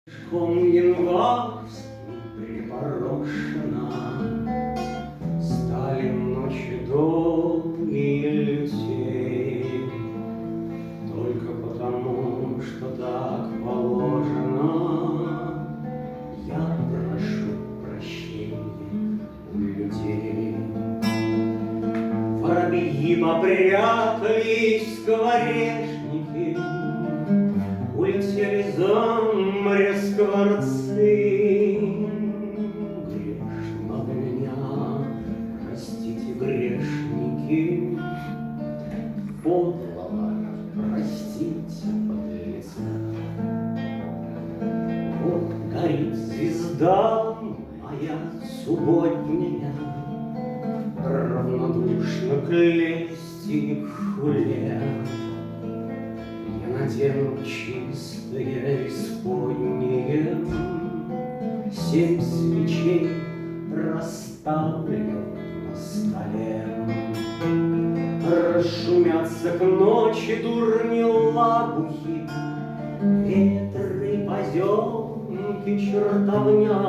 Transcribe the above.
Мшком январским припорошена, стали ночи долгие лютей. Только потому, что так положено, я прошу прощения у людей. Воробьи попрятались, скворечники, улетели за море скворцы. Грешного меня, простите, грешники, подлого, простите, подлеца. Вот горит звезда моя субботняя, равнодушно к лести и к хуле. Я надену чистое исподнее, 7 свечей расставлю на столе. Расшумятся к ночи дурни лагухи, ветры, поземки, чертовня.